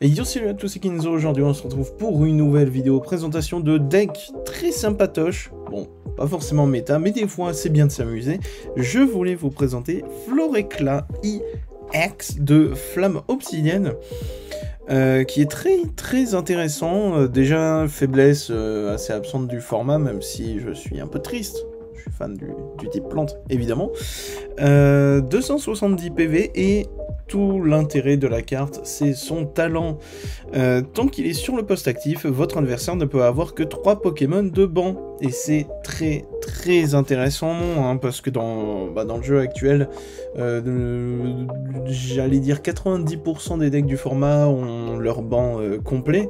Et yo salut à tous, c'est Kinzo. Aujourd'hui on se retrouve pour une nouvelle vidéo présentation de deck très sympatoche. Bon, pas forcément méta, mais des fois c'est bien de s'amuser. Je voulais vous présenter Floréclat EX de Flamme Obsidienne, qui est très intéressant. Déjà, faiblesse assez absente du format, même si je suis un peu triste. Je suis fan du type plante, évidemment. 270 PV et tout l'intérêt de la carte, c'est son talent. Tant qu'il est sur le poste actif, votre adversaire ne peut avoir que 3 Pokémon de banc. Et c'est très intéressant, hein, parce que dans le jeu actuel, j'allais dire 90% des decks du format ont leur banc complet.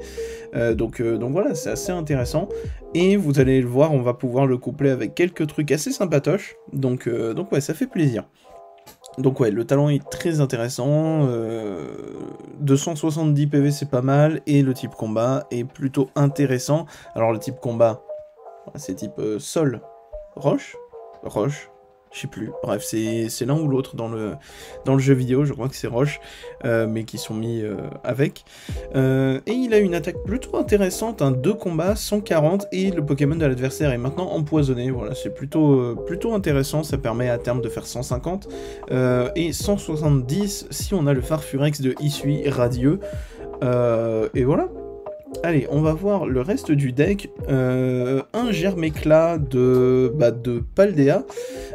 Donc voilà, c'est assez intéressant. Et vous allez le voir, on va pouvoir le coupler avec quelques trucs assez sympatoches. Donc ouais, ça fait plaisir. Donc ouais, le talent est très intéressant, 270 PV c'est pas mal, et le type combat est plutôt intéressant. Alors le type combat, c'est type sol, roche, je sais plus, bref c'est l'un ou l'autre dans le jeu vidéo, je crois que c'est roche, mais qui sont mis avec. Et il a une attaque plutôt intéressante, un 2 combats, 140, et le Pokémon de l'adversaire est maintenant empoisonné. Voilà, c'est plutôt intéressant, ça permet à terme de faire 150, et 170 si on a le Farfurex de Issui Radieux, et voilà. Allez, on va voir le reste du deck. Un Germéclat de Paldea,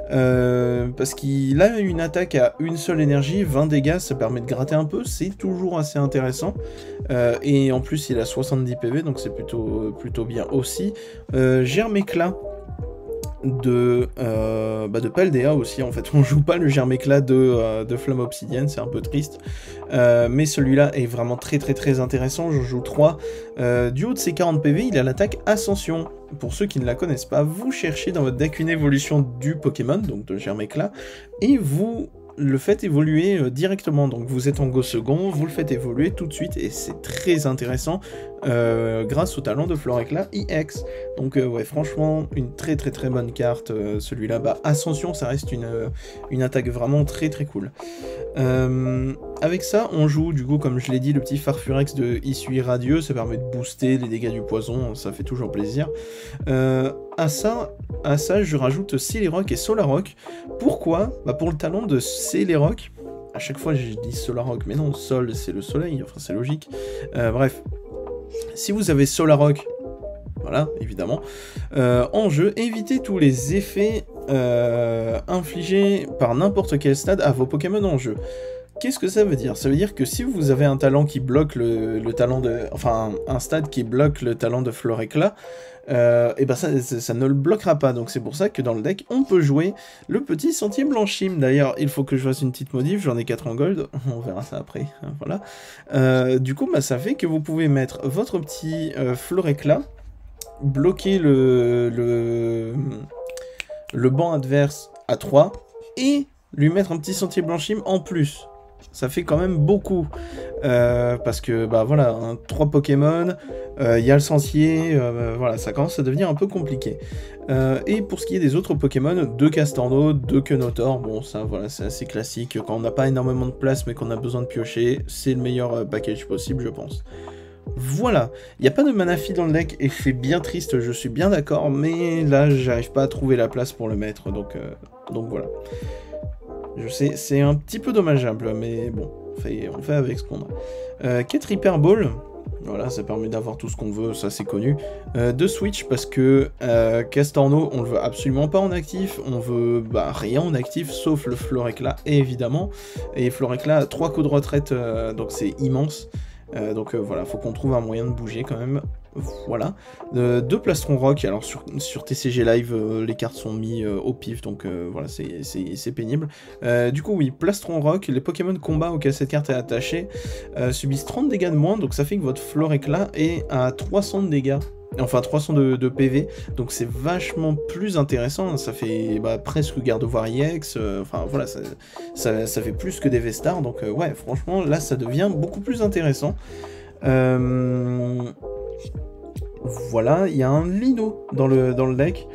parce qu'il a une attaque à une seule énergie, 20 dégâts, ça permet de gratter un peu, c'est toujours assez intéressant. Et en plus, il a 70 PV, donc c'est plutôt bien aussi. Germéclat de Paldea aussi, en fait on joue pas le Germéclat de Flamme Obsidienne, c'est un peu triste, mais celui-là est vraiment très intéressant. J'en joue 3, du haut de ses 40 PV il a l'attaque Ascension. Pour ceux qui ne la connaissent pas, vous cherchez dans votre deck une évolution du Pokémon, donc de Germéclat, et vous le faites évoluer directement. Donc vous êtes en go second, vous le faites évoluer tout de suite, et c'est très intéressant grâce au talent de Floréclat EX. Donc ouais, franchement, une très bonne carte, celui-là. Ascension, ça reste une attaque vraiment très cool. Avec ça, on joue, du coup, comme je l'ai dit, le petit Farfurex de Issui Radieux, ça permet de booster les dégâts du poison, ça fait toujours plaisir. À ça, je rajoute Celerock et Solarock. Pourquoi? Pour le talent de Celerock. À chaque fois, je dis Solarock, mais non, Sol, c'est le soleil, enfin, c'est logique. Bref, si vous avez Solarock, voilà, évidemment, en jeu, évitez tous les effets infligés par n'importe quel stade à vos Pokémon en jeu. Qu'est-ce que ça veut dire? Ça veut dire que si vous avez un talent qui bloque le talent de... Enfin, un stade qui bloque le talent de Floréclat, et ça ne le bloquera pas. Donc c'est pour ça que dans le deck, on peut jouer le petit Sentier Blanchime. D'ailleurs, il faut que je fasse une petite modif, j'en ai 4 en gold, on verra ça après, hein, voilà. Du coup, ça fait que vous pouvez mettre votre petit Floréclat, bloquer le banc adverse à 3, et lui mettre un petit Sentier Blanchime en plus. Ça fait quand même beaucoup, parce que voilà, 3 Pokémon, il y a le sentier, voilà, ça commence à devenir un peu compliqué. Et pour ce qui est des autres Pokémon, 2 Castorno, 2 Quenotor, bon ça voilà, c'est assez classique, quand on n'a pas énormément de place mais qu'on a besoin de piocher, c'est le meilleur package possible, je pense. Voilà, il n'y a pas de Manaphy dans le deck et c'est bien triste, je suis bien d'accord, mais là j'arrive pas à trouver la place pour le mettre, donc voilà. Je sais, c'est un petit peu dommageable, mais bon, on fait avec ce qu'on a. 4 Hyper Ball, voilà, ça permet d'avoir tout ce qu'on veut, ça c'est connu. 2 Switch, parce que Castorno, on le veut absolument pas en actif, on veut rien en actif, sauf le Floréclat, évidemment. Et Floréclat a 3 coups de retraite, donc c'est immense. Donc voilà, faut qu'on trouve un moyen de bouger quand même. Voilà. 2 Plastron Rock, alors sur TCG Live, les cartes sont mises au pif, donc voilà, c'est pénible. Du coup, oui, Plastron Rock, les Pokémon combat auxquels cette carte est attachée subissent 30 dégâts de moins, donc ça fait que votre Floréclat est à 300 de dégâts. Enfin 300 de PV, donc c'est vachement plus intéressant, ça fait presque Gardevoir EX, enfin voilà, ça fait plus que des V-Stars, donc ouais, franchement, là ça devient beaucoup plus intéressant. Voilà, il y a un Lino dans le deck,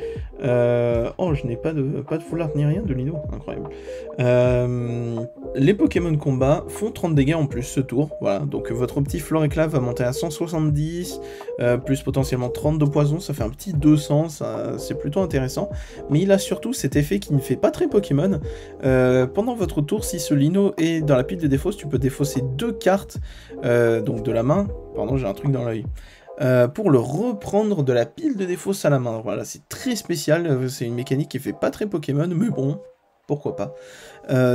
Oh, je n'ai pas de foulard ni rien de Lino, incroyable. Les Pokémon combat font 30 dégâts en plus ce tour, voilà, donc votre petit Floréclave va monter à 170, plus potentiellement 30 de poison, ça fait un petit 200, c'est plutôt intéressant, mais il a surtout cet effet qui ne fait pas très Pokémon. Pendant votre tour, si ce Lino est dans la pile de défausse, tu peux défausser 2 cartes, donc de la main, pardon j'ai un truc dans l'œil, pour le reprendre de la pile de défausse à la main. Voilà, c'est très spécial, c'est une mécanique qui fait pas très Pokémon, mais bon, pourquoi pas.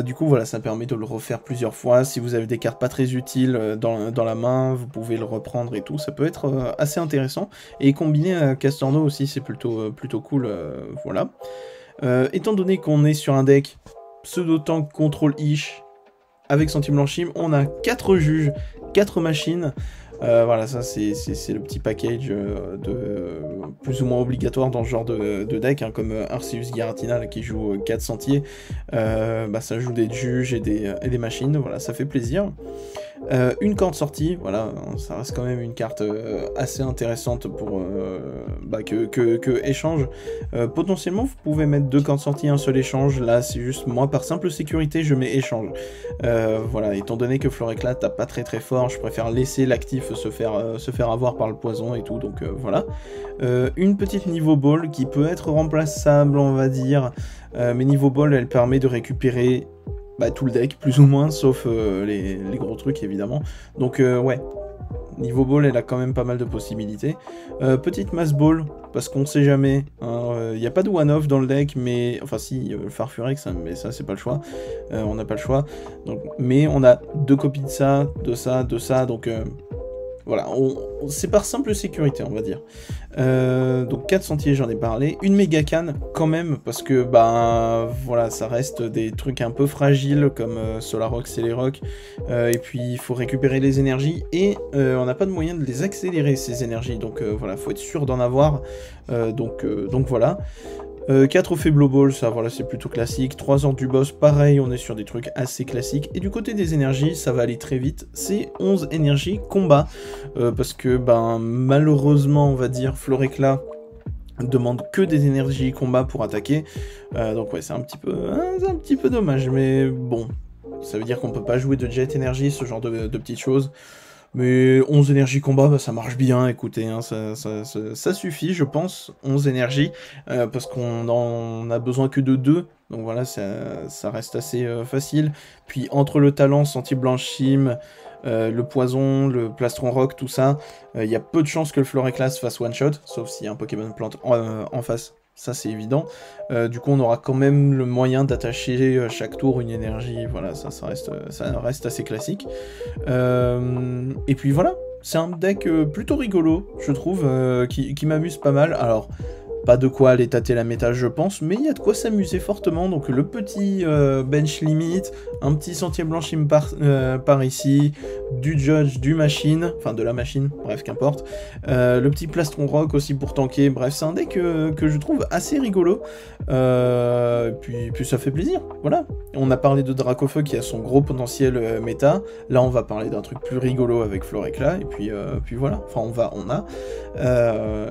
Du coup, voilà, ça permet de le refaire plusieurs fois. Si vous avez des cartes pas très utiles dans la main, vous pouvez le reprendre et tout. Ça peut être assez intéressant. Et combiné à Castorno aussi, c'est plutôt cool, voilà. Étant donné qu'on est sur un deck pseudo-tank contrôle-ish, avec Senti-Blanchime, on a 4 juges, 4 machines. Voilà, ça c'est le petit package plus ou moins obligatoire dans ce genre de deck, hein, comme Arceus Giratina là, qui joue 4 sentiers, bah, ça joue des juges et des machines, voilà, ça fait plaisir. Une corde sortie, voilà, ça reste quand même une carte assez intéressante pour bah, que échange. Potentiellement, vous pouvez mettre 2 cordes sorties, un seul échange. Là, c'est juste moi, par simple sécurité, je mets échange. Voilà, étant donné que Floréclat tape pas très fort, je préfère laisser l'actif se faire avoir par le poison et tout, donc voilà. Une petite niveau ball qui peut être remplaçable, on va dire, mais niveau ball, elle permet de récupérer bah, tout le deck, plus ou moins, sauf les gros trucs, évidemment. Donc, ouais, niveau ball, elle a quand même pas mal de possibilités. Petite mass ball, parce qu'on sait jamais. Il n'y a pas de one-off dans le deck, mais... Enfin, si, Farfurex, hein, mais ça, c'est pas le choix. On n'a pas le choix. Donc, mais on a 2 copies de ça, donc... Voilà, c'est par simple sécurité, on va dire. Donc 4 sentiers, j'en ai parlé. Une méga canne, quand même, parce que, bah, voilà, ça reste des trucs un peu fragiles, comme Solarox et les Rocs. Et puis, il faut récupérer les énergies, et on n'a pas de moyen de les accélérer, ces énergies. Donc, voilà, faut être sûr d'en avoir. Donc voilà. 4 Feeblo Ball, ça voilà, c'est plutôt classique. 3 ordres du boss, pareil, on est sur des trucs assez classiques. Et du côté des énergies, ça va aller très vite, c'est 11 énergies combat. Parce que, ben, malheureusement, on va dire, Floréclat demande que des énergies combat pour attaquer. Donc ouais, c'est un petit peu dommage, mais bon. Ça veut dire qu'on peut pas jouer de Jet Energy, ce genre de petites choses. Mais 11 énergies combat, bah, ça marche bien, écoutez, hein, ça suffit, je pense, 11 énergies, parce qu'on en a besoin que de 2, donc voilà, ça reste assez facile. Puis entre le talent, Senti-Blanchime, le poison, le plastron rock, tout ça, il y a peu de chances que le Floréclas fasse one-shot, sauf s'il y a un Pokémon plante en face. Ça c'est évident. Du coup on aura quand même le moyen d'attacher chaque tour une énergie, voilà, ça reste assez classique. Et puis voilà, c'est un deck plutôt rigolo, je trouve, qui m'amuse pas mal. Alors, pas de quoi aller tâter la méta, je pense, mais il y a de quoi s'amuser fortement. Donc le petit bench limit, un petit Senti-Blanchime par ici, du Judge, du machine, enfin de la machine, bref, qu'importe. Le petit plastron rock aussi pour tanker, bref, c'est un deck que je trouve assez rigolo. Puis ça fait plaisir, voilà. On a parlé de Dracofeu qui a son gros potentiel méta. Là, on va parler d'un truc plus rigolo avec Floréclat, et puis voilà. Enfin, on a.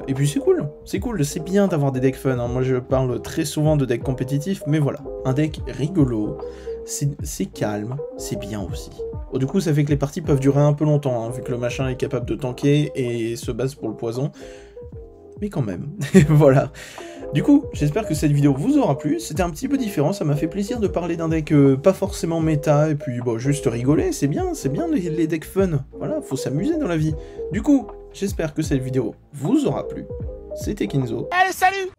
Et puis c'est cool, c'est bien d'avoir des decks fun, hein. Moi je parle très souvent de decks compétitifs, mais voilà, un deck rigolo, c'est calme, c'est bien aussi. Bon, du coup ça fait que les parties peuvent durer un peu longtemps, hein, vu que le machin est capable de tanker et se base pour le poison, mais quand même, voilà. Du coup, j'espère que cette vidéo vous aura plu, c'était un petit peu différent, ça m'a fait plaisir de parler d'un deck pas forcément méta, et puis bon, juste rigoler, c'est bien les decks fun, voilà, faut s'amuser dans la vie. Du coup, j'espère que cette vidéo vous aura plu. C'était Kinzo. Allez, salut!